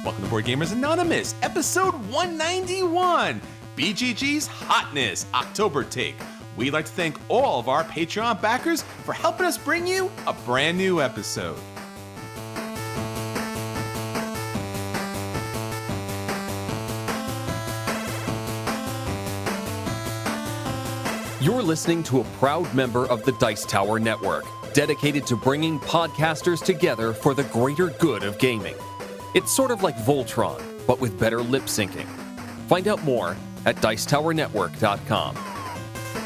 Welcome to Board Gamers Anonymous, episode 191, BGG's Hotness October Take. We'd like to thank all of our Patreon backers for helping us bring you a brand new episode. You're listening to a proud member of the Dice Tower Network, dedicated to bringing podcasters together for the greater good of gaming. It's sort of like Voltron, but with better lip syncing. Find out more at dicetowernetwork.com.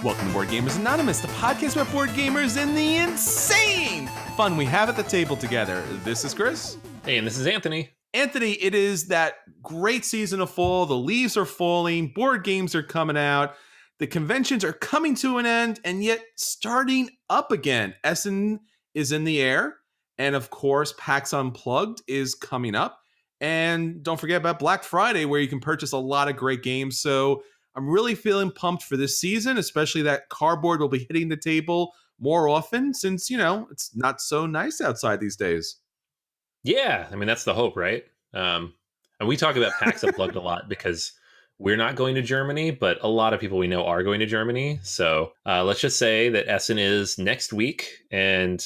Welcome to Board Gamers Anonymous, the podcast about board gamers and the insane fun we have at the table together. This is Chris. Hey, and this is Anthony. Anthony, it is that great season of fall. The leaves are falling, board games are coming out, the conventions are coming to an end, and yet starting up again. Essen is in the air, and of course, PAX Unplugged is coming up. And don't forget about Black Friday, where you can purchase a lot of great games. So I'm really feeling pumped for this season, especially that cardboard will be hitting the table more often since, you know, it's not so nice outside these days. Yeah, I mean, that's the hope, right? And we talk about PAX Unplugged a lot because we're not going to Germany, but a lot of people we know are going to Germany. So let's just say that Essen is next week, and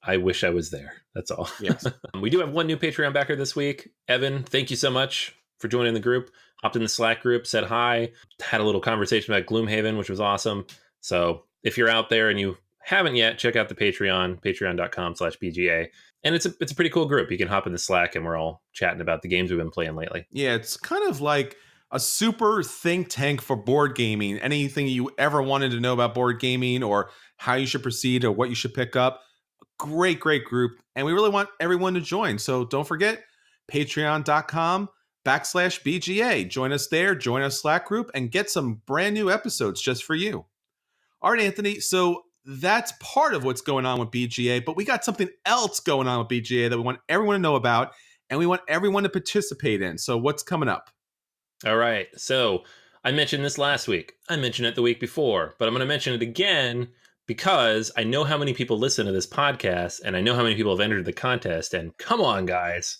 I wish I was there. That's all. Yes. We do have one new Patreon backer this week. Evan, thank you so much for joining the group. Hopped in the Slack group, said hi, had a little conversation about Gloomhaven, which was awesome. So if you're out there and you haven't yet, check out the Patreon, patreon.com/BGA. And it's a pretty cool group. You can hop in the Slack and we're all chatting about the games we've been playing lately. Yeah, it's kind of like a super think tank for board gaming. Anything you ever wanted to know about board gaming or how you should proceed or what you should pick up. Great group. And we really want everyone to join. So don't forget, patreon.com/BGA. Join us there, join our Slack group, and get some brand new episodes just for you. All right, Anthony. So that's part of what's going on with BGA, but we got something else going on with BGA that we want everyone to know about, and we want everyone to participate in. So what's coming up? All right. So I mentioned this last week. I mentioned it the week before, but I'm going to mention it again because I know how many people listen to this podcast and I know how many people have entered the contest. And come on, guys.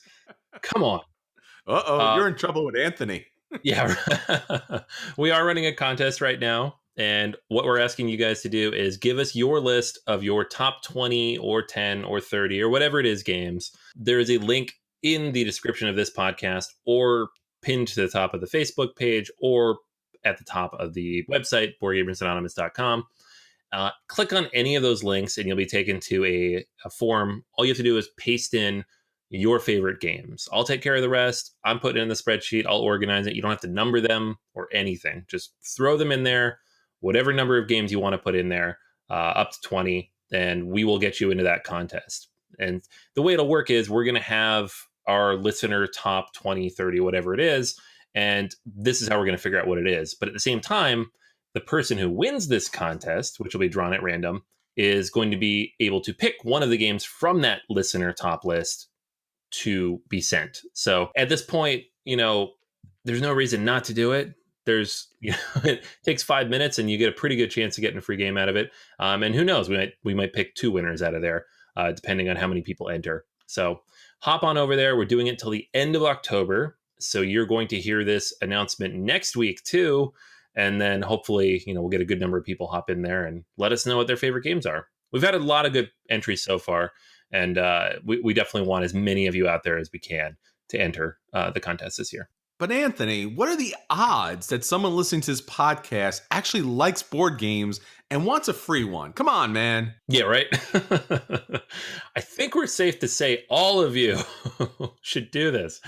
Come on. You're in trouble with Anthony. Yeah. We are running a contest right now. And what we're asking you guys to do is give us your list of your top 20 or 10 or 30 or whatever it is games. There is a link in the description of this podcast or pinned to the top of the Facebook page or at the top of the website, boardgamersanonymous.com. Click on any of those links and you'll be taken to a form. All you have to do is paste in your favorite games. I'll take care of the rest. I'm putting it in the spreadsheet. I'll organize it. You don't have to number them or anything. Just throw them in there. Whatever number of games you want to put in there, up to 20, and we will get you into that contest. And the way it'll work is we're going to have our listener top 20, 30, whatever it is. And this is how we're going to figure out what it is. But at the same time, the person who wins this contest, which will be drawn at random, is going to be able to pick one of the games from that listener top list to be sent. So at this point, you know, there's no reason not to do it. It takes 5 minutes and you get a pretty good chance of getting a free game out of it. And who knows, we might pick 2 winners out of there, depending on how many people enter. So hop on over there. We're doing it till the end of October. So you're going to hear this announcement next week too. And then hopefully, you know, we'll get a good number of people hop in there and let us know what their favorite games are. We've had a lot of good entries so far. And we definitely want as many of you out there as we can to enter the contest this year. But Anthony, what are the odds that someone listening to this podcast actually likes board games and wants a free one? Come on, man. Yeah, right. I think we're safe to say all of you should do this.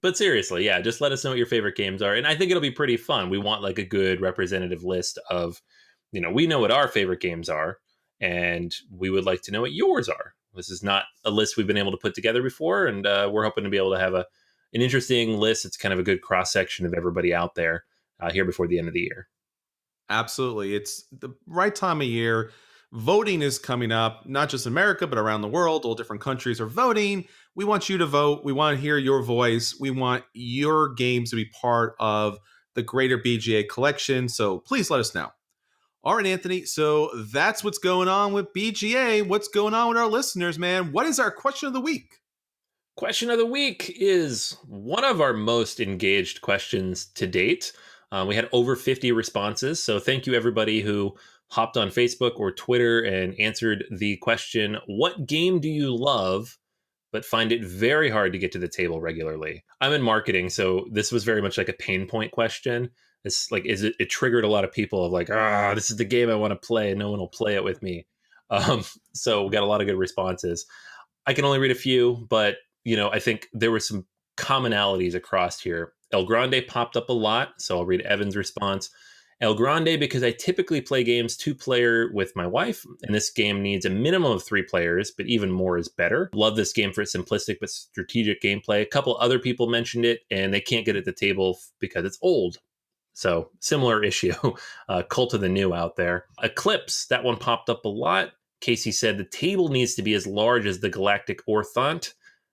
But seriously, yeah, just let us know what your favorite games are. And I think it'll be pretty fun. We want like a good representative list of, you know, we know what our favorite games are, and we would like to know what yours are. This is not a list we've been able to put together before, and we're hoping to be able to have an interesting list. It's kind of a good cross-section of everybody out there here before the end of the year. Absolutely. It's the right time of year. Voting is coming up, not just in America, but around the world. All different countries are voting. We want you to vote. We want to hear your voice. We want your games to be part of the greater BGA collection. So please let us know. All right, Anthony. So that's what's going on with BGA. What's going on with our listeners, man? What is our question of the week? Question of the week is one of our most engaged questions to date. We had over 50 responses, so thank you everybody who hopped on Facebook or Twitter and answered the question, what game do you love but find it very hard to get to the table regularly? I'm in marketing, so this was very much like a pain point question. It's like, it triggered a lot of people of like, this is the game I want to play and no one will play it with me. So we got a lot of good responses. I can only read a few, but I think there were some commonalities across here. El Grande popped up a lot, so I'll read Evan's response. El Grande, because I typically play games 2-player with my wife, and this game needs a minimum of 3 players, but even more is better. Love this game for its simplistic but strategic gameplay. A couple other people mentioned it, and they can't get at the table because it's old. So similar issue. Cult of the New out there. Eclipse, that one popped up a lot. Casey said the table needs to be as large as the Galactic Orthont.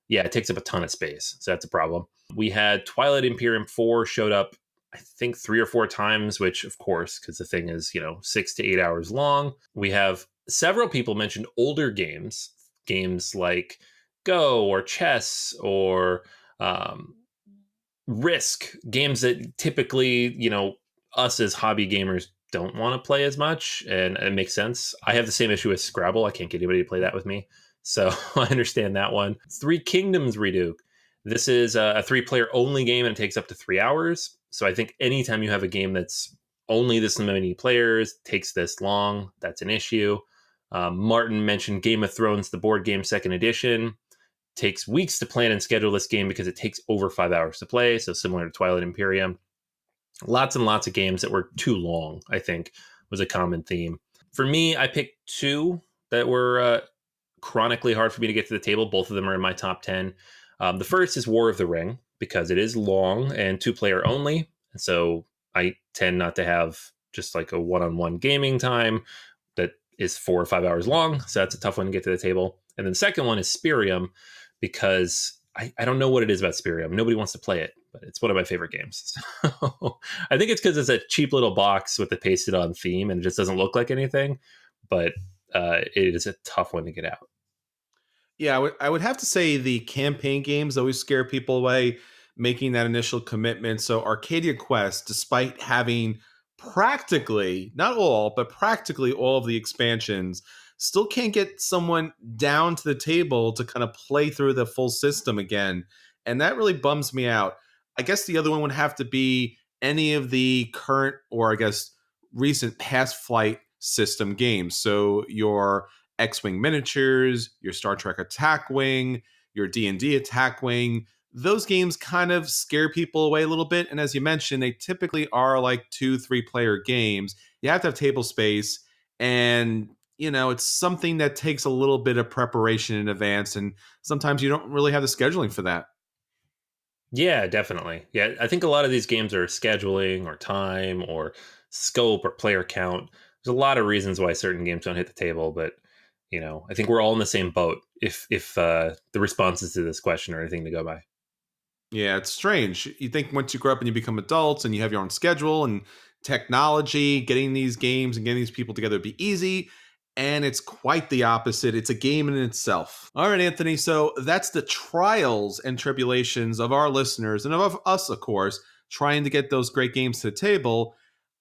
Yeah, it takes up a ton of space, so that's a problem. We had Twilight Imperium 4 showed up, I think 3 or 4 times, which of course, because the thing is, 6 to 8 hours long. We have several people mentioned older games like Go or chess or Risk, games that typically, us as hobby gamers don't want to play as much, and it makes sense. I have the same issue with Scrabble. I can't get anybody to play that with me, so I understand that one. Three Kingdoms Reduke. This is a 3-player only game, and it takes up to 3 hours. So I think anytime you have a game that's only this many players, takes this long, that's an issue. Martin mentioned Game of Thrones, the board game 2nd edition. Takes weeks to plan and schedule this game because it takes over 5 hours to play. So similar to Twilight Imperium. Lots and lots of games that were too long, I think, was a common theme. For me, I picked 2 that were chronically hard for me to get to the table. Both of them are in my top 10. The first is War of the Ring, because it is long and 2-player only. And so I tend not to have just like a one-on-one gaming time that is 4 or 5 hours long. So that's a tough one to get to the table. And then the second one is Spirium, because I don't know what it is about Spirium. Nobody wants to play it, but it's one of my favorite games. So I think it's because it's a cheap little box with the pasted on theme and it just doesn't look like anything, but it is a tough one to get out. Yeah, I would have to say the campaign games always scare people away, making that initial commitment. So Arcadia Quest, despite having practically, not all, but practically all of the expansions, still can't get someone down to the table to kind of play through the full system again. And that really bums me out. I guess the other one would have to be any of the current, or I guess recent past flight system games. So your X-Wing miniatures, your Star Trek Attack Wing, your D&D Attack Wing. Those games kind of scare people away a little bit. And as you mentioned, they typically are like 2-3 player games. You have to have table space, and it's something that takes a little bit of preparation in advance, and sometimes you don't really have the scheduling for that. Yeah, definitely. Yeah, I think a lot of these games are scheduling or time or scope or player count. There's a lot of reasons why certain games don't hit the table, but I think we're all in the same boat if the responses to this question are anything to go by. Yeah, it's strange. You think once you grow up and you become adults and you have your own schedule and technology, getting these games and getting these people together would be easy. And it's quite the opposite. It's a game in itself. All right, Anthony. So that's the trials and tribulations of our listeners and of us, of course, trying to get those great games to the table.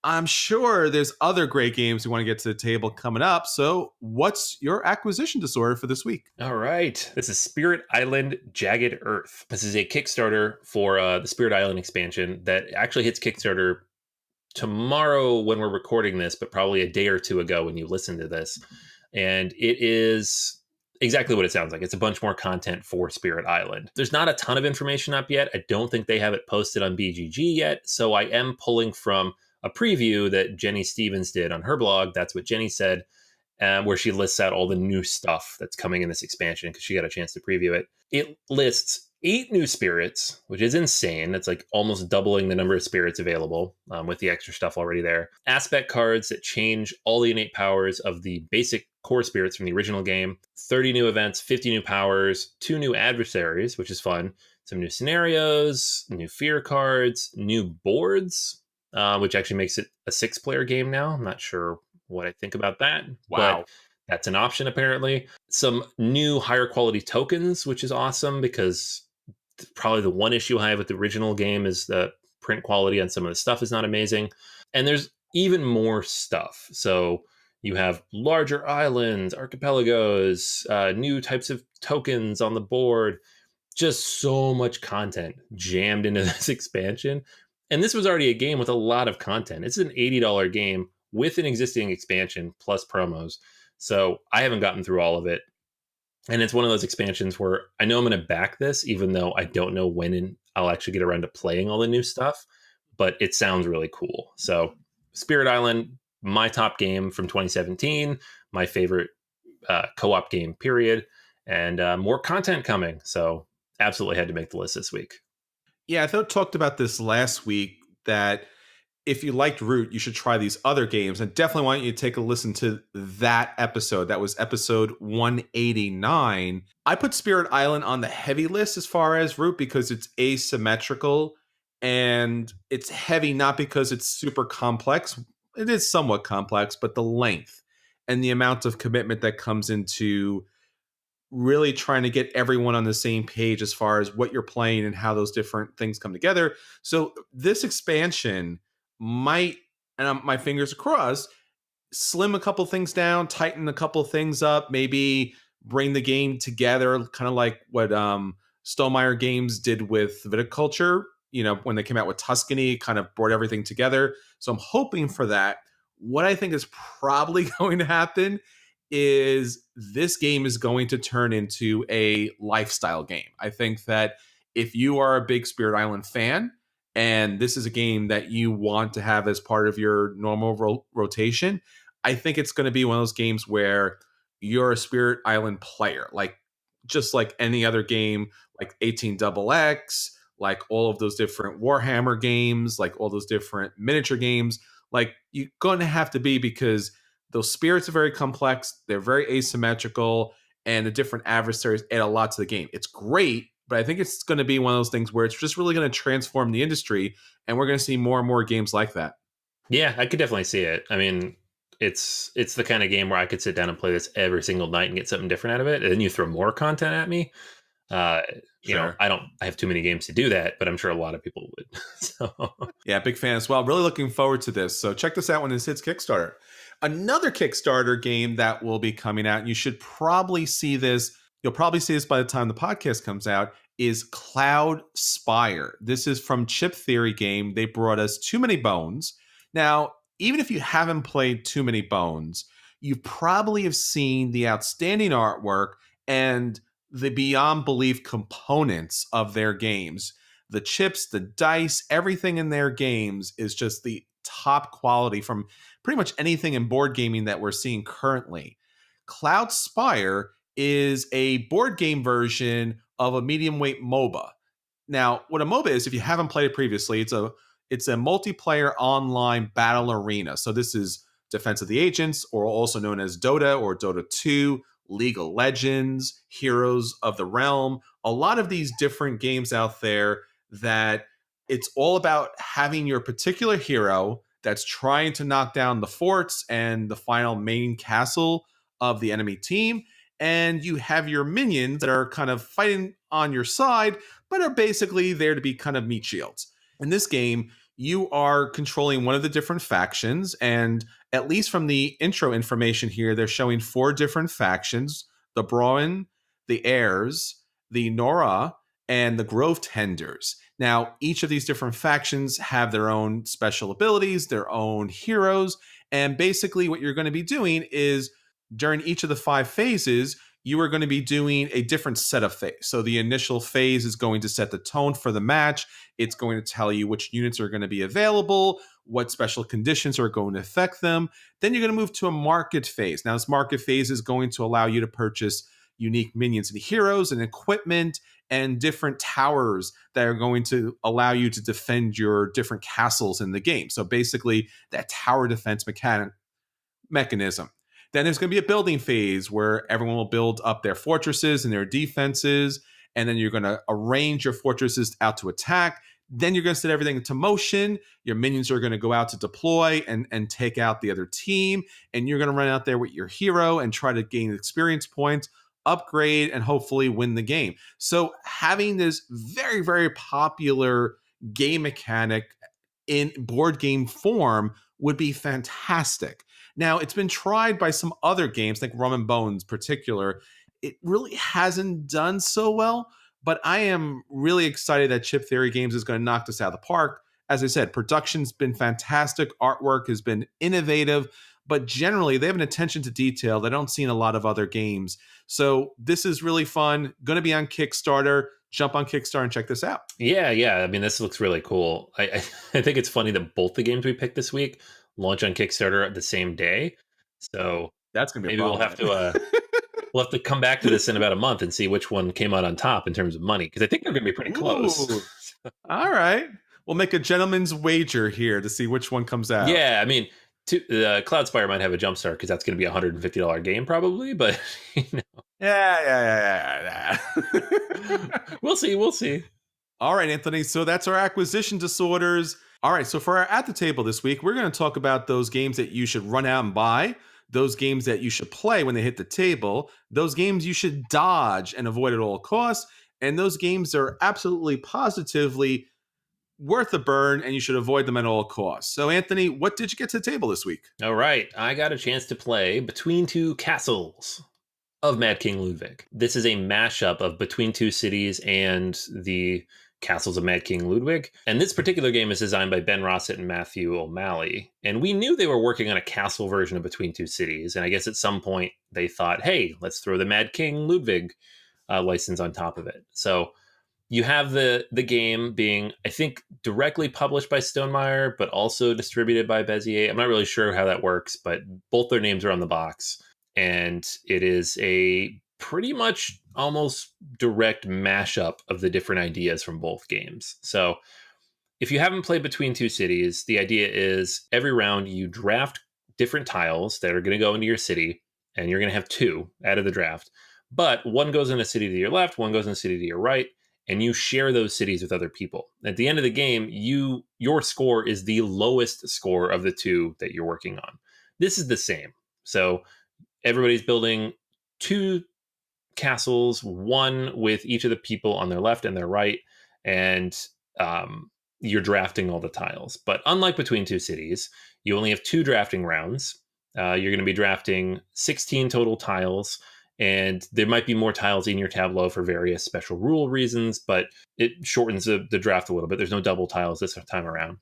I'm sure there's other great games we want to get to the table coming up. So what's your acquisition disorder for this week? All right. This is Spirit Island Jagged Earth. This is a Kickstarter for the Spirit Island expansion that actually hits Kickstarter tomorrow when we're recording this, but probably a day or two ago when you listen to this. And it is exactly what it sounds like. It's a bunch more content for Spirit Island. There's not a ton of information up yet. I don't think they have it posted on BGG yet. So I am pulling from a preview that Jenny Stevens did on her blog. That's what Jenny said, where she lists out all the new stuff that's coming in this expansion because she got a chance to preview it. It lists 8 new spirits, which is insane. That's like almost doubling the number of spirits available with the extra stuff already there. Aspect cards that change all the innate powers of the basic core spirits from the original game. 30 new events, 50 new powers, 2 new adversaries, which is fun. Some new scenarios, new fear cards, new boards, which actually makes it a 6-player game now. I'm not sure what I think about that. Wow. But That's an option, apparently. Some new higher quality tokens, which is awesome because probably the one issue I have with the original game is the print quality on some of the stuff is not amazing. And there's even more stuff. So you have larger islands, archipelagos, new types of tokens on the board, just so much content jammed into this expansion. And this was already a game with a lot of content. It's an $80 game with an existing expansion plus promos. So I haven't gotten through all of it. And it's one of those expansions where I know I'm going to back this, even though I don't know when I'll actually get around to playing all the new stuff. But it sounds really cool. So Spirit Island, my top game from 2017, my favorite co-op game, period. And more content coming. So absolutely had to make the list this week. Yeah, I talked about this last week that if you liked Root, you should try these other games. And definitely want you to take a listen to that episode. That was episode 189. I put Spirit Island on the heavy list as far as Root because it's asymmetrical and it's heavy not because it's super complex. It is somewhat complex, but the length and the amount of commitment that comes into really trying to get everyone on the same page as far as what you're playing and how those different things come together. So this expansion might, and my fingers crossed, slim a couple things down, tighten a couple things up, maybe bring the game together, kind of like what Stonemaier Games did with Viticulture. You know, when they came out with Tuscany, kind of brought everything together. So I'm hoping for that. What I think is probably going to happen is this game is going to turn into a lifestyle game. I think that if you are a big Spirit Island fan and this is a game that you want to have as part of your normal rotation, I think it's going to be one of those games where you're a Spirit Island player, like just like any other game, like 18XX, like all of those different Warhammer games, like all those different miniature games. Like you're going to have to be, because those spirits are very complex, they're very asymmetrical, and the different adversaries add a lot to the game. It's great, but I think it's going to be one of those things where it's just really going to transform the industry, and we're going to see more and more games like that. Yeah, I could definitely see it. I mean, it's the kind of game where I could sit down and play this every single night and get something different out of it. And then you throw more content at me. You know, I have too many games to do that, but I'm sure a lot of people would. So yeah, big fan as well. Really looking forward to this. So check this out when this hits Kickstarter. Another Kickstarter game that will be coming out, and you should probably see this, you'll probably see this by the time the podcast comes out, is Cloudspire. This is from Chip Theory Game. They brought us Too Many Bones. Now, even if you haven't played Too Many Bones, you probably have seen the outstanding artwork and the beyond belief components of their games. The chips, the dice, everything in their games is just the top quality from pretty much anything in board gaming that we're seeing currently. Cloudspire is a board game version of a medium weight MOBA. Now, what a MOBA is, if you haven't played it previously, it's a multiplayer online battle arena. So this is Defense of the Agents, or also known as Dota or Dota 2, League of Legends, Heroes of the Realm, a lot of these different games out there that it's all about having your particular hero that's trying to knock down the forts and the final main castle of the enemy team. And you have your minions that are kind of fighting on your side, but are basically there to be kind of meat shields. In this game, you are controlling one of the different factions, and at least from the intro information here, they're showing 4 different factions: the Broen, the Heirs, the Nora, and the Grove Tenders. Now, each of these different factions have their own special abilities, their own heroes, and basically what you're going to be doing is during each of the 5 phases, you are going to be doing a different set of phase. So the initial phase is going to set the tone for the match. It's going to tell you which units are going to be available, what special conditions are going to affect them. Then you're going to move to a market phase. Now, this market phase is going to allow you to purchase unique minions and heroes and equipment and different towers that are going to allow you to defend your different castles in the game. So basically, that tower defense mechanism. Then there's going to be a building phase where everyone will build up their fortresses and their defenses, and then you're going to arrange your fortresses out to attack. Then you're going to set everything into motion. Your minions are going to go out to deploy and take out the other team. And you're going to run out there with your hero and try to gain experience points, upgrade, and hopefully win the game. So having this very, very popular game mechanic in board game form would be fantastic. Now, it's been tried by some other games, like Rum and Bones in particular. It really hasn't done so well, but I am really excited that Chip Theory Games is going to knock this out of the park. As I said, production's been fantastic, artwork has been innovative, but generally they have an attention to detail that I don't see in a lot of other games. So this is really fun, going to be on Kickstarter. Jump on Kickstarter and check this out. Yeah. I mean, this looks really cool. I think it's funny that both the games we picked this week launch on Kickstarter the same day. So that's going to be maybe a problem. we'll have to come back to this in about a month and see which one came out on top in terms of money, because I think they're going to be pretty close. All right. We'll make a gentleman's wager here to see which one comes out. Yeah, I mean, Cloudspire might have a jump start because that's going to be a $150 game probably, but Yeah. We'll see. All right, Anthony. So that's our acquisition disorders. All right. So for our At the Table this week, we're going to talk about those games that you should run out and buy, those games that you should play when they hit the table, those games you should dodge and avoid at all costs, and those games are absolutely positively worth a burn and you should avoid them at all costs. So, Anthony, what did you get to the table this week? All right. I got a chance to play Between Two Castles of Mad King Ludwig. This is a mashup of Between Two Cities and the Castles of Mad King Ludwig. And this particular game is designed by Ben Rossett and Matthew O'Malley. And we knew they were working on a castle version of Between Two Cities. And I guess at some point they thought, hey, let's throw the Mad King Ludwig license on top of it. So you have the game being, I think, directly published by Stonemaier, but also distributed by Bezier. I'm not really sure how that works, but both their names are on the box. And it is a pretty much almost direct mashup of the different ideas from both games. So if you haven't played Between Two Cities, the idea is every round you draft different tiles that are going to go into your city, and you're going to have two out of the draft. But one goes in a city to your left, one goes in a city to your right, and you share those cities with other people. At the end of the game, your score is the lowest score of the two that you're working on. This is the same. So everybody's building two castles, one with each of the people on their left and their right, and you're drafting all the tiles. But unlike Between Two Cities, you only have two drafting rounds. You're going to be drafting 16 total tiles, and there might be more tiles in your tableau for various special rule reasons, but it shortens the draft a little bit. There's no double tiles this time around.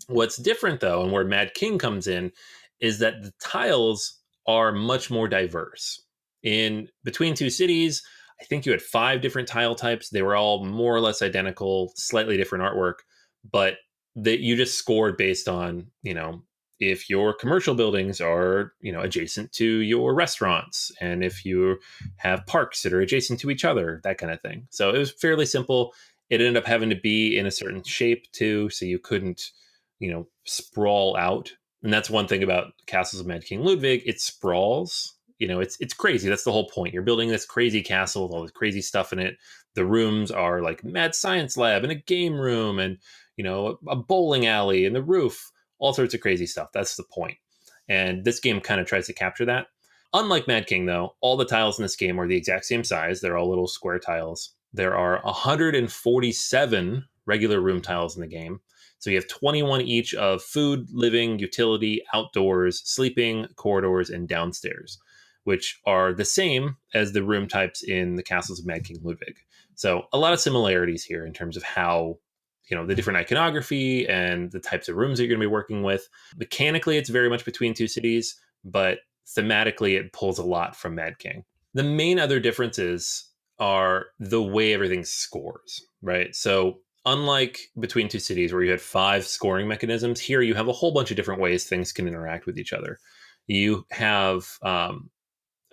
What's different, though, and where Mad King comes in, is that the tiles are much more diverse. In Between Two Cities, I think you had 5 different tile types. They were all more or less identical, slightly different artwork, but you just scored based on, if your commercial buildings are, adjacent to your restaurants, and if you have parks that are adjacent to each other, that kind of thing. So it was fairly simple. It ended up having to be in a certain shape too, so you couldn't, sprawl out. And that's one thing about Castles of Mad King Ludwig. It sprawls. It's crazy. That's the whole point. You're building this crazy castle with all this crazy stuff in it. The rooms are like mad science lab and a game room and, a bowling alley and the roof, all sorts of crazy stuff. That's the point. And this game kind of tries to capture that. Unlike Mad King, though, all the tiles in this game are the exact same size. They're all little square tiles. There are 147 regular room tiles in the game. So you have 21 each of food, living, utility, outdoors, sleeping, corridors, and downstairs, which are the same as the room types in the Castles of Mad King Ludwig. So a lot of similarities here in terms of how, the different iconography and the types of rooms that you're going to be working with. Mechanically, it's very much Between Two Cities, but thematically, it pulls a lot from Mad King. The main other differences are the way everything scores, right? So unlike Between Two Cities, where you had 5 scoring mechanisms, here you have a whole bunch of different ways things can interact with each other. You have a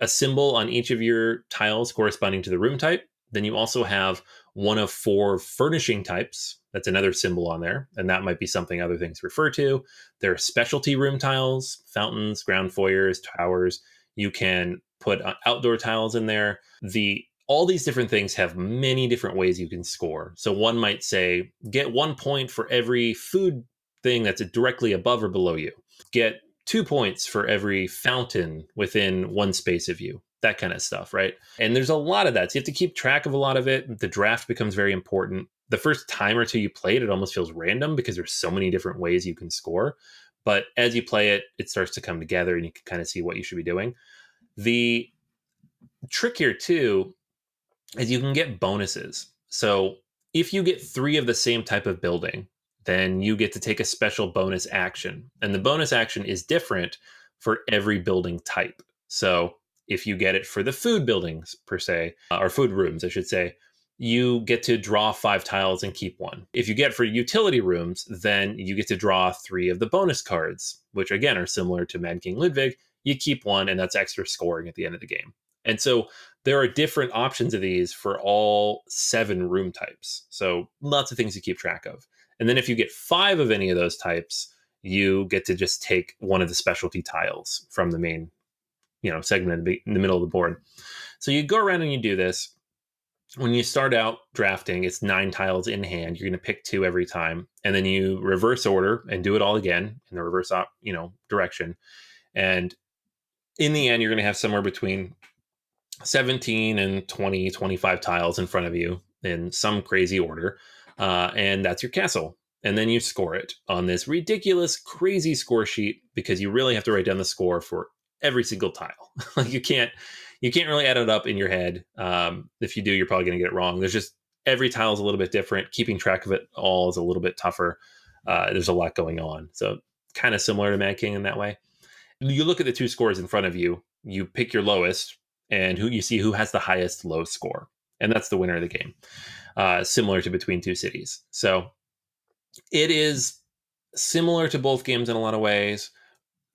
symbol on each of your tiles corresponding to the room type. Then you also have one of 4 furnishing types. That's another symbol on there. And that might be something other things refer to. There are specialty room tiles, fountains, ground foyers, towers. You can put outdoor tiles in there. all these different things have many different ways you can score. So one might say, get 1 point for every food thing that's directly above or below you. Get 2 points for every fountain within one space of you. That kind of stuff, right? And there's a lot of that. So you have to keep track of a lot of it. The draft becomes very important. The first time or two you play it, it almost feels random because there's so many different ways you can score. But as you play it, it starts to come together and you can kind of see what you should be doing. The trick here, too, is you can get bonuses. So if you get 3 of the same type of building, then you get to take a special bonus action. And the bonus action is different for every building type. So if you get it for the food buildings, per se, or food rooms, I should say, you get to draw 5 tiles and keep 1. If you get for utility rooms, then you get to draw 3 of the bonus cards, which again are similar to Mad King Ludwig. You keep 1, and that's extra scoring at the end of the game. And so there are different options of these for all 7 room types. So lots of things to keep track of. And then if you get 5 of any of those types, you get to just take one of the specialty tiles from the main, segment in the middle of the board. So you go around and you do this. When you start out drafting, it's 9 tiles in hand. You're going to pick 2 every time. And then you reverse order and do it all again in the reverse, direction. And in the end, you're going to have somewhere between 17 and 20, 25 tiles in front of you in some crazy order. And that's your castle. And then you score it on this ridiculous, crazy score sheet because you really have to write down the score for every single tile. Like you can't really add it up in your head. If you do, you're probably going to get it wrong. There's just every tile is a little bit different. Keeping track of it all is a little bit tougher. There's a lot going on. So kind of similar to Mad King in that way. You look at the 2 scores in front of you, you pick your lowest, and who has the highest low score. And that's the winner of the game. Similar to Between Two Cities. So it is similar to both games in a lot of ways,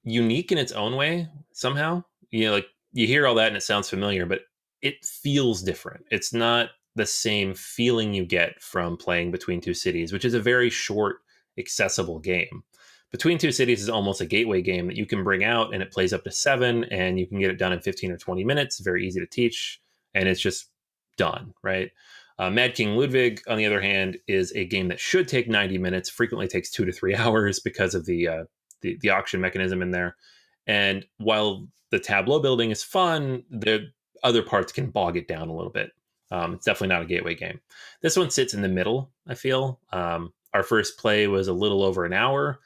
unique in its own way somehow. You hear all that and it sounds familiar, but it feels different. It's not the same feeling you get from playing Between Two Cities, which is a very short, accessible game. Between Two Cities is almost a gateway game that you can bring out and it plays up to 7 and you can get it done in 15 or 20 minutes. Very easy to teach and it's just done, right? Mad King Ludwig, on the other hand, is a game that should take 90 minutes, frequently takes 2 to 3 hours because of the auction mechanism in there. And while the tableau building is fun, the other parts can bog it down a little bit. It's definitely not a gateway game. This one sits in the middle, I feel. Our first play was a little over an hour.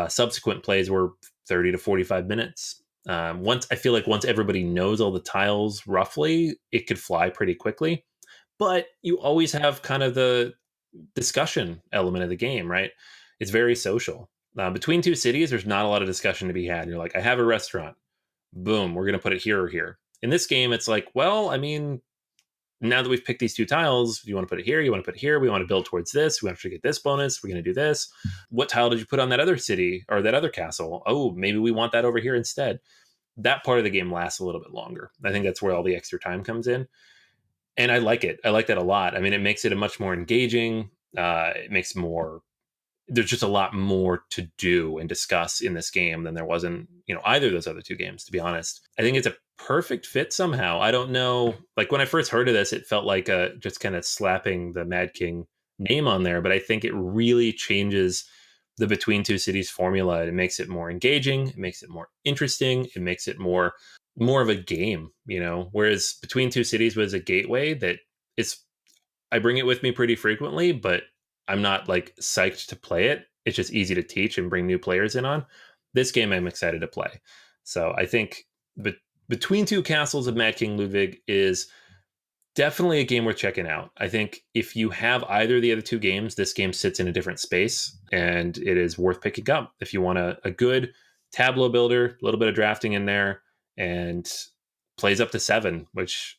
Subsequent plays were 30 to 45 minutes. Once everybody knows all the tiles roughly, it could fly pretty quickly. But you always have kind of the discussion element of the game, right? It's very social. Between Two Cities, there's not a lot of discussion to be had. You're like, I have a restaurant. Boom, we're going to put it here or here. In this game, it's like, well, I mean, now that we've picked these 2 tiles, you want to put it here, you want to put it here, we want to build towards this, we want to get this bonus, we're going to do this. What tile did you put on that other city or that other castle? Oh, maybe we want that over here instead. That part of the game lasts a little bit longer. I think that's where all the extra time comes in. And I like it. I like that a lot. I mean, it makes it a much more engaging. There's just a lot more to do and discuss in this game than there was in, either of those other 2 games, to be honest. I think it's a perfect fit somehow. I don't know. Like when I first heard of this, it felt like just kind of slapping the Mad King name on there. But I think it really changes the Between Two Cities formula. It makes it more engaging. It makes it more interesting. It makes it more of a game, whereas Between Two Cities was a gateway that I bring it with me pretty frequently, but I'm not like psyched to play it. It's just easy to teach and bring new players in on. This game I'm excited to play. So I think Between Two Castles of Mad King Ludwig is definitely a game worth checking out. I think if you have either of the other 2 games, this game sits in a different space and it is worth picking up. If you want a good tableau builder, a little bit of drafting in there, and plays up to 7, which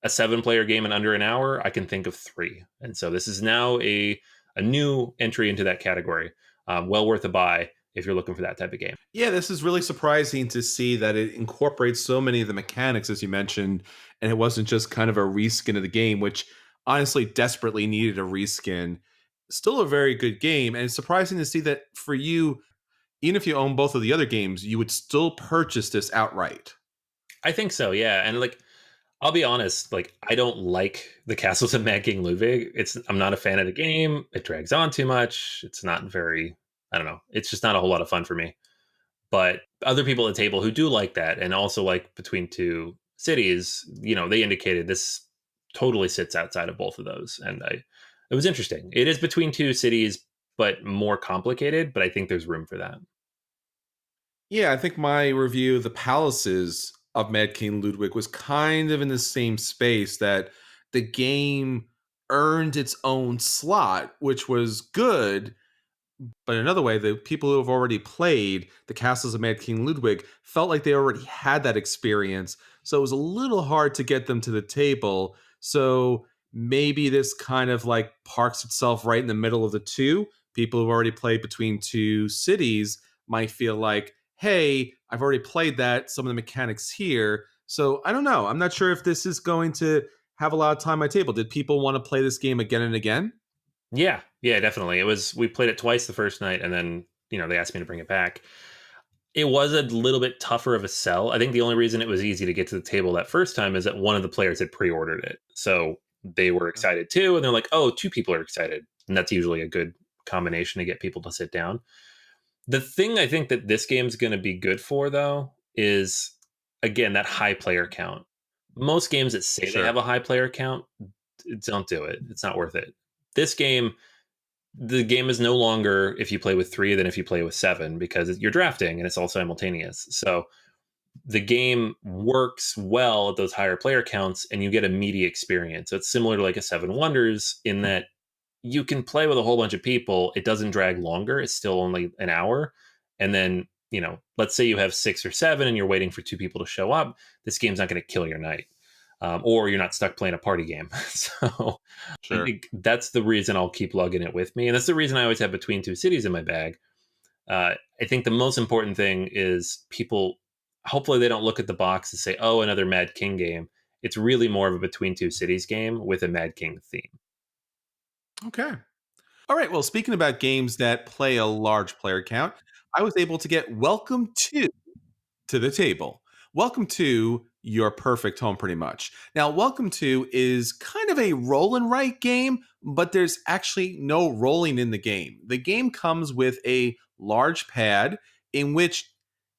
a 7-player game in under an hour, I can think of 3. And so this is now a new entry into that category. Well worth a buy if you're looking for that type of game. Yeah, this is really surprising to see that it incorporates so many of the mechanics, as you mentioned, and it wasn't just kind of a reskin of the game, which honestly desperately needed a reskin. Still a very good game, and it's surprising to see that for you, even if you own both of the other games, you would still purchase this outright. I think so, yeah. And I'll be honest, like I don't like the Castles of Mad King Ludwig. I'm not a fan of the game. It drags on too much. It's not very, I don't know. It's just not a whole lot of fun for me. But other people at the table who do like that and also like Between Two Cities, they indicated this totally sits outside of both of those. And it was interesting. It is Between Two Cities, but more complicated, but I think there's room for that. Yeah, I think my review of the palaces of Mad King Ludwig was kind of in the same space, that the game earned its own slot, which was good. But another way, the people who have already played the Castles of Mad King Ludwig felt like they already had that experience. So it was a little hard to get them to the table. So maybe this kind of like parks itself right in the middle of the two. People who've already played Between Two Cities might feel like, hey, I've already played that. Some of the mechanics here. So I don't know. I'm not sure if this is going to have a lot of time on my table. Did people want to play this game again and again? Yeah, definitely. We played it twice the first night and then, they asked me to bring it back. It was a little bit tougher of a sell. I think the only reason it was easy to get to the table that first time is that one of the players had pre-ordered it. So they were excited too. And they're like, oh, two people are excited. And that's usually a good combination to get people to sit down. The thing I think that this game's going to be good for, though, is, again, that high player count. Most games that say they have a high player count don't do it. It's not worth it. This game, the game is no longer if you play with 3 than if you play with 7, because you're drafting and it's all simultaneous. So the game works well at those higher player counts and you get a meaty experience. So it's similar to like a Seven Wonders in that you can play with a whole bunch of people. It doesn't drag longer. It's still only an hour. And then, let's say you have 6 or 7 and you're waiting for 2 people to show up. This game's not going to kill your night. Or you're not stuck playing a party game. So I think that's the reason I'll keep lugging it with me. And that's the reason I always have Between Two Cities in my bag. I think the most important thing is people, hopefully they don't look at the box and say, oh, another Mad King game. It's really more of a Between Two Cities game with a Mad King theme. Okay. All right. Well, speaking about games that play a large player count, I was able to get Welcome to the table. Welcome to your perfect home, pretty much. Now, Welcome to is kind of a roll and write game, but there's actually no rolling in the game. The game comes with a large pad in which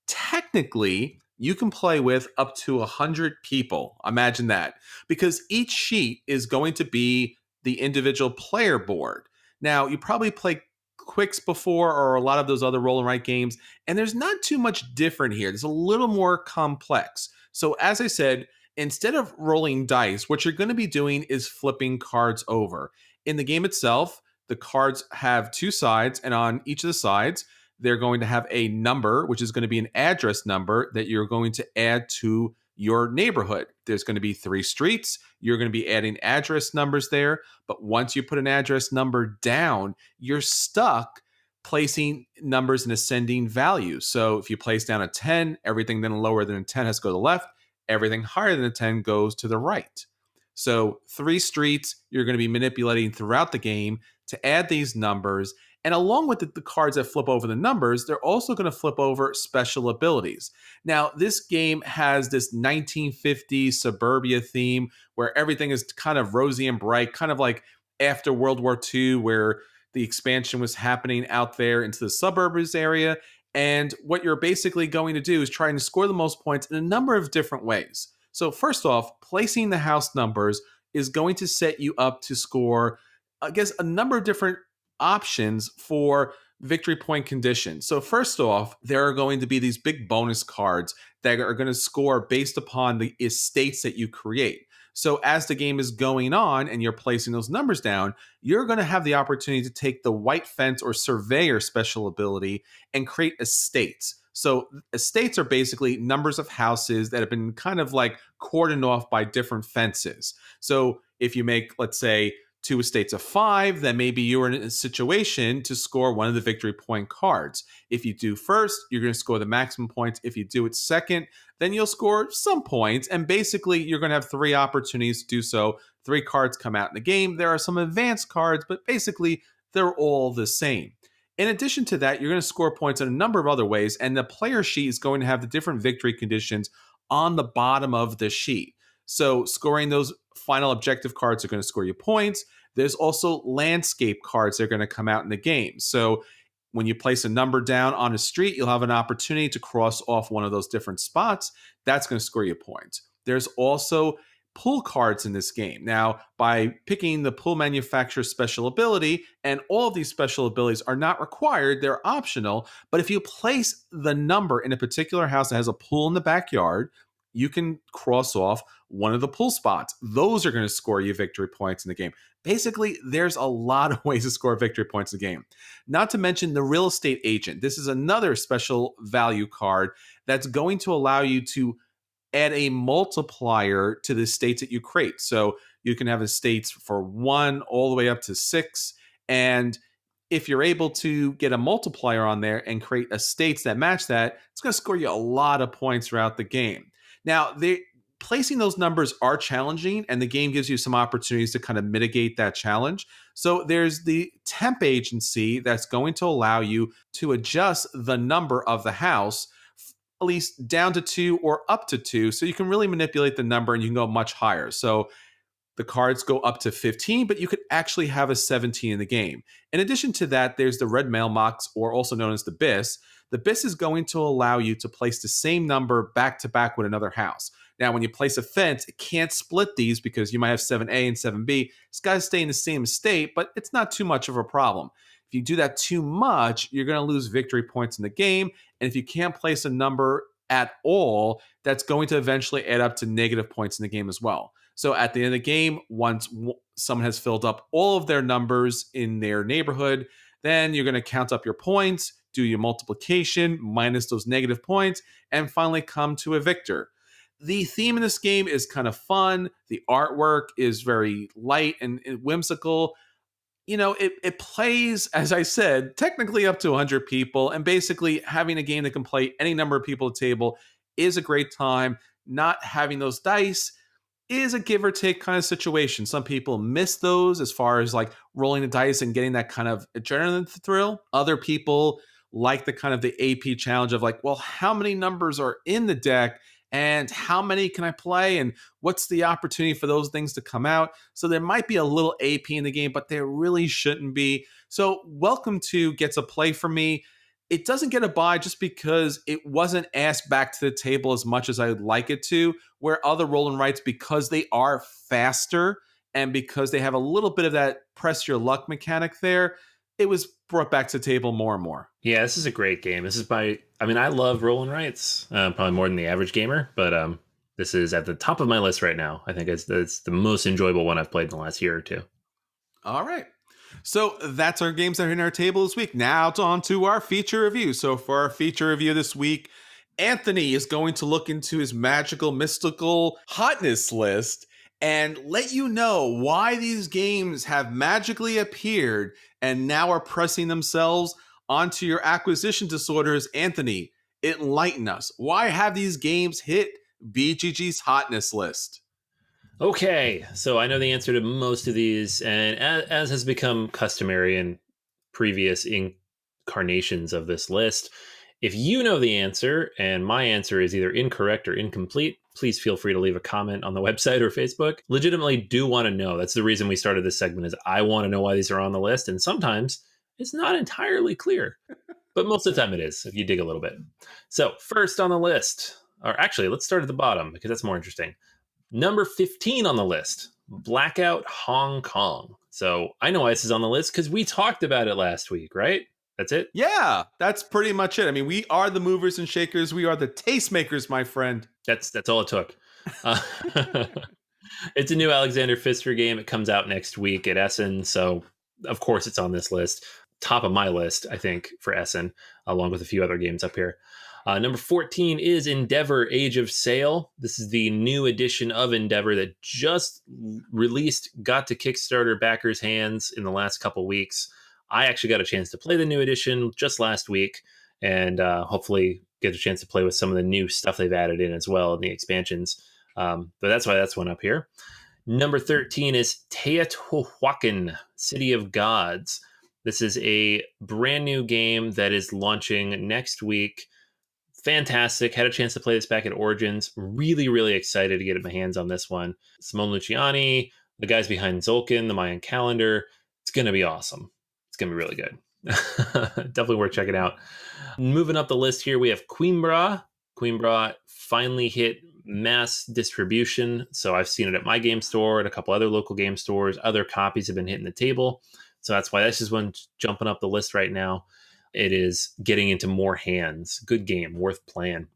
technically you can play with up to 100 people. Imagine that. Because each sheet is going to be the individual player board. Now, you probably played Quicks before or a lot of those other roll and write games, and there's not too much different here. There's a little more complex. So, as I said, instead of rolling dice, what you're going to be doing is flipping cards over. In the game itself, the cards have 2 sides, and on each of the sides, they're going to have a number, which is going to be an address number that you're going to add to your neighborhood. There's going to be 3 streets. You're going to be adding address numbers there. But once you put an address number down, you're stuck placing numbers in ascending values. So if you place down a 10, everything then lower than a 10 has to go to the left. Everything higher than a 10 goes to the right. So 3 streets you're going to be manipulating throughout the game to add these numbers. And along with the cards that flip over the numbers, they're also going to flip over special abilities. Now, this game has this 1950s suburbia theme where everything is kind of rosy and bright, kind of like after World War II, where the expansion was happening out there into the suburbs area. And what you're basically going to do is trying to score the most points in a number of different ways. So, first off, placing the house numbers is going to set you up to score, I guess, a number of different options for victory point conditions. So first off, there are going to be these big bonus cards that are going to score based upon the estates that you create. So as the game is going on and you're placing those numbers down, you're going to have the opportunity to take the white fence or surveyor special ability and create estates. So estates are basically numbers of houses that have been kind of like cordoned off by different fences. So if you make, let's say, 2 estates of 5, then maybe you're in a situation to score one of the victory point cards. If you do first, you're going to score the maximum points. If you do it second, then you'll score some points. And basically, you're going to have 3 opportunities to do so. 3 cards come out in the game. There are some advanced cards, but basically, they're all the same. In addition to that, you're going to score points in a number of other ways, and the player sheet is going to have the different victory conditions on the bottom of the sheet. So scoring those final objective cards are going to score you points. There's also landscape cards that are going to come out in the game. So when you place a number down on a street, you'll have an opportunity to cross off one of those different spots. That's going to score you points. There's also pull cards in this game. Now, by picking the pull manufacturer special ability, and all of these special abilities are not required, they're optional, but if you place the number in a particular house that has a pool in the backyard, you can cross off one of the pull spots. Those are going to score you victory points in the game. Basically, there's a lot of ways to score victory points in the game. Not to mention the real estate agent. This is another special value card that's going to allow you to add a multiplier to the states that you create. So you can have estates for 1 all the way up to 6. And if you're able to get a multiplier on there and create estates that match that, it's going to score you a lot of points throughout the game. Now, placing those numbers are challenging, and the game gives you some opportunities to kind of mitigate that challenge. So there's the temp agency that's going to allow you to adjust the number of the house at least down to 2 or up to 2. So you can really manipulate the number and you can go much higher. So the cards go up to 15, but you could actually have a 17 in the game. In addition to that, there's the red mailbox, or also known as the BIS. The BIS is going to allow you to place the same number back to back with another house. Now, when you place a fence, it can't split these because you might have 7A and 7B. It's got to stay in the same state, but it's not too much of a problem. If you do that too much, you're going to lose victory points in the game. And if you can't place a number at all, that's going to eventually add up to negative points in the game as well. So at the end of the game, once someone has filled up all of their numbers in their neighborhood, then you're going to count up your points, do your multiplication, minus those negative points, and finally come to a victor. The theme in this game is kind of fun. The artwork is very light and whimsical. You know, it plays, as I said, technically up to 100 people, and basically having a game that can play any number of people at the table is a great time. Not having those dice is a give or take kind of situation. Some people miss those as far as like rolling the dice and getting that kind of adrenaline thrill. Other people like the kind of the AP challenge of like, well, how many numbers are in the deck and how many can I play and what's the opportunity for those things to come out? So there might be a little AP in the game, but there really shouldn't be. So welcome to Gets a Play for me. It doesn't get a buy just because it wasn't asked back to the table as much as I'd like it to, where other roll and writes, because they are faster and because they have a little bit of that press your luck mechanic there, it was brought back to the table more and more. Yeah, this is a great game. This is I love roll and writes, probably more than the average gamer, but this is at the top of my list right now. I think it's the most enjoyable one I've played in the last year or two. All right. So that's our games that are in our table this week. Now it's on to our feature review. So for our feature review this week, Anthony is going to look into his magical, mystical hotness list and let you know why these games have magically appeared and now are pressing themselves onto your acquisition disorders. Anthony, enlighten us. Why have these games hit BGG's hotness list? Okay, so I know the answer to most of these, and as has become customary in previous incarnations of this list, if you know the answer and my answer is either incorrect or incomplete, please feel free to leave a comment on the website or Facebook. Legitimately do want to know. That's the reason we started this segment, is I want to know why these are on the list, and sometimes it's not entirely clear, but most of the time it is, if you dig a little bit. So first on the list, or actually, let's start at the bottom because that's more interesting. Number 15 on the list, Blackout Hong Kong. So I know why this is on the list because we talked about it last week, right? That's it? Yeah, that's pretty much it. I mean, we are the movers and shakers. We are the tastemakers, my friend. That's all it took. It's a new Alexander Pfister game. It comes out next week at Essen. So, of course, it's on this list. Top of my list, I think, for Essen, along with a few other games up here. Number 14 is Endeavor Age of Sail. This is the new edition of Endeavor that just released, got to Kickstarter backers' hands in the last couple weeks. I actually got a chance to play the new edition just last week, and hopefully get a chance to play with some of the new stuff they've added in as well in the expansions. But that's why that's one up here. Number 13 is Teotihuacan, City of Gods. This is a brand new game that is launching next week fantastic. Had a chance to play this back at Origins. Really, really excited to get my hands on this one. Simone Luciani, the guys behind Zolkin, the Mayan calendar. It's going to be awesome. It's going to be really good. Definitely worth checking out. Moving up the list here, we have Coimbra. Coimbra finally hit mass distribution. So I've seen it at my game store and a couple other local game stores. Other copies have been hitting the table. So that's why this is one jumping up the list right now. It is getting into more hands. Good game, worth playing.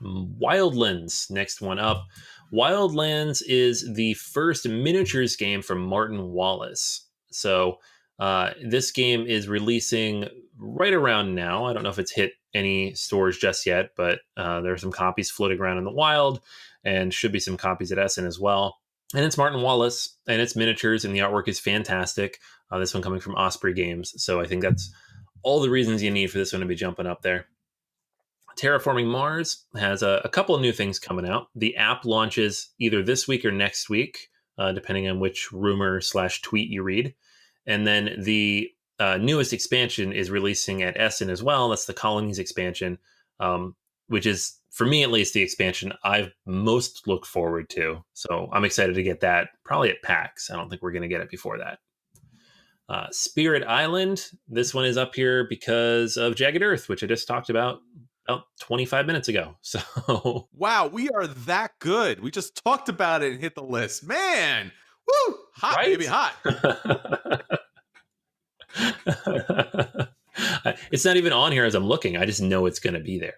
Wildlands, next one up. Wildlands is the first miniatures game from Martin Wallace. So this game is releasing right around now. I don't know if it's hit any stores just yet, but there are some copies floating around in the wild and should be some copies at Essen as well. And it's Martin Wallace, and it's miniatures, and the artwork is fantastic. This one coming from Osprey Games. So I think that's all the reasons you need for this one to be jumping up there. Terraforming Mars has a couple of new things coming out. The app launches either this week or next week, depending on which rumor / tweet you read. And then the newest expansion is releasing at Essen as well. That's the Colonies expansion, which is, for me at least, the expansion I've most looked forward to. So I'm excited to get that, probably at PAX. I don't think we're going to get it before that. Spirit Island, this one is up here because of Jagged Earth, which I just talked about 25 minutes ago. So wow, we are that good. We just talked about it and hit the list. Man, woo, hot, right? Baby, hot. It's not even on here as I'm looking. I just know it's going to be there.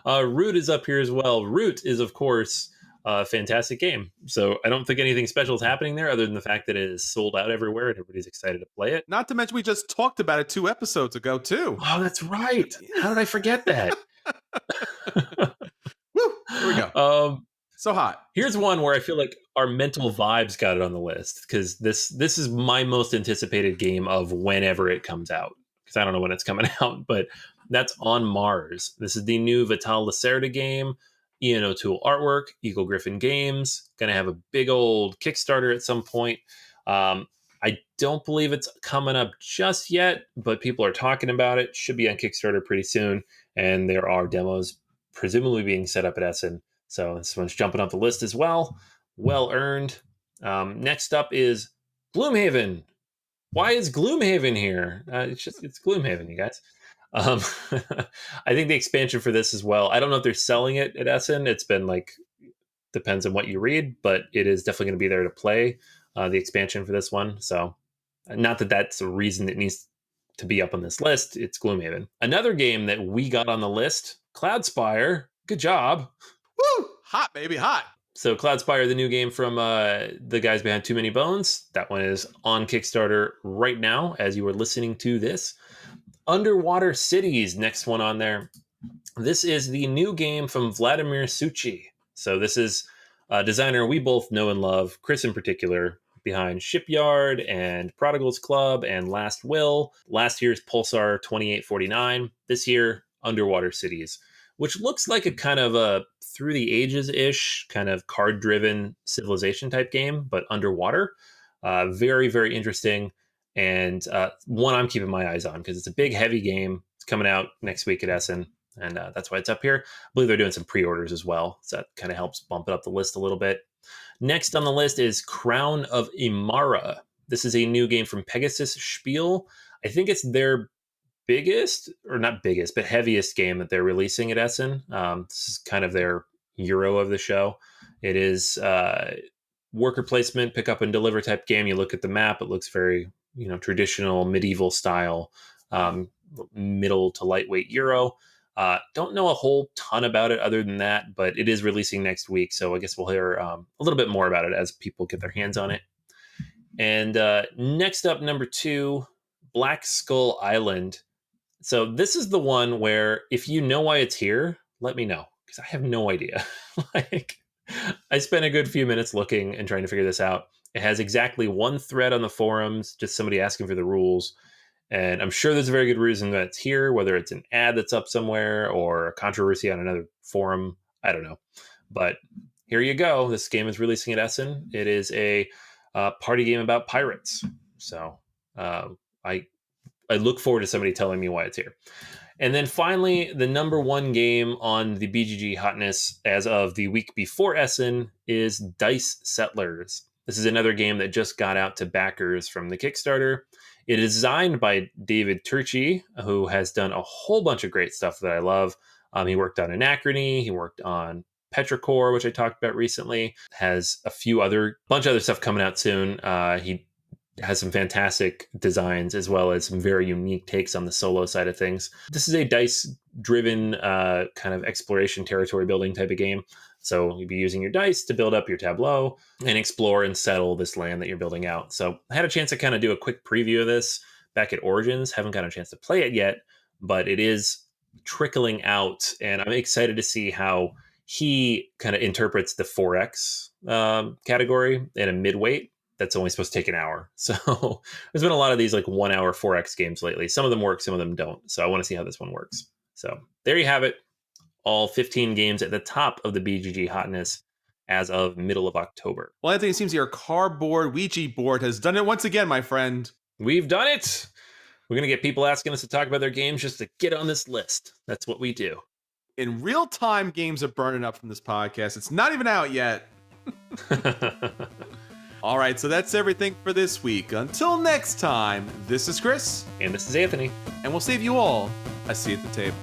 Root is up here as well. Root is, of course, a fantastic game. So I don't think anything special is happening there other than the fact that it is sold out everywhere and everybody's excited to play it. Not to mention we just talked about it 2 episodes ago, too. Oh, that's right. How did I forget that? Woo, here we go. So hot. Here's one where I feel like our mental vibes got it on the list because this is my most anticipated game of whenever it comes out. Because I don't know when it's coming out, but that's On Mars. This is the new Vital Lacerda game. Ian O'Toole artwork, Eagle Griffin Games. Going to have a big old Kickstarter at some point. I don't believe it's coming up just yet, but people are talking about it. Should be on Kickstarter pretty soon. And there are demos presumably being set up at Essen. So this one's jumping up the list as well. Well earned. Next up is Gloomhaven. Why is Gloomhaven here? It's Gloomhaven, you guys. I think the expansion for this as well. I don't know if they're selling it at Essen. It's been depends on what you read, but it is definitely going to be there to play the expansion for this one. So not that that's a reason it needs to be up on this list. It's Gloomhaven. Another game that we got on the list, Cloudspire. Good job. Woo! Hot, baby, hot. So Cloudspire, the new game from the guys behind Too Many Bones. That one is on Kickstarter right now as you are listening to this. Underwater Cities, next one on there. This is the new game from Vladimir Suchi. So this is a designer we both know and love, Chris in particular, behind Shipyard and Prodigal's Club and Last Will. Last year's Pulsar 2849. This year, Underwater Cities, which looks like a kind of a Through the Ages-ish, kind of card-driven civilization type game, but underwater. Very, very interesting. And one I'm keeping my eyes on because it's a big, heavy game. It's coming out next week at Essen, and that's why it's up here. I believe they're doing some pre-orders as well, so that kind of helps bump it up the list a little bit. Next on the list is Crown of Imara. This is a new game from Pegasus Spiel. I think it's their biggest, or not biggest, but heaviest game that they're releasing at Essen. This is kind of their Euro of the show. It is worker placement, pick up and deliver type game. You look at the map, it looks very traditional medieval style, middle to lightweight Euro. Don't know a whole ton about it other than that, but it is releasing next week. So I guess we'll hear a little bit more about it as people get their hands on it. And next up, number 2, Black Skull Island. So this is the one where if you know why it's here, let me know, because I have no idea. I spent a good few minutes looking and trying to figure this out. It has exactly one thread on the forums, just somebody asking for the rules. And I'm sure there's a very good reason that it's here, whether it's an ad that's up somewhere or a controversy on another forum. I don't know. But here you go. This game is releasing at Essen. It is a party game about pirates. So I look forward to somebody telling me why it's here. And then finally, the number one game on the BGG Hotness as of the week before Essen is Dice Settlers. This is another game that just got out to backers from the Kickstarter. It is designed by David Turchi, who has done a whole bunch of great stuff that I love. He worked on Anachrony, he worked on Petrichor, which I talked about recently, has a bunch of other stuff coming out soon. He has some fantastic designs as well as some very unique takes on the solo side of things. This is a dice-driven kind of exploration territory building type of game. So you'll be using your dice to build up your tableau and explore and settle this land that you're building out. So I had a chance to kind of do a quick preview of this back at Origins. Haven't gotten a chance to play it yet, but it is trickling out, and I'm excited to see how he kind of interprets the 4X category in a midweight that's only supposed to take an hour. So there's been a lot of these like 1 hour 4X games lately. Some of them work, some of them don't. So I want to see how this one works. So there you have it. All 15 games at the top of the BGG Hotness as of middle of October. Well, Anthony, it seems your cardboard Ouija board has done it once again, my friend. We've done it. We're going to get people asking us to talk about their games just to get on this list. That's what we do. In real time, games are burning up from this podcast. It's not even out yet. All right, so that's everything for this week. Until next time, this is Chris. And this is Anthony. And we'll save you all a seat at the table.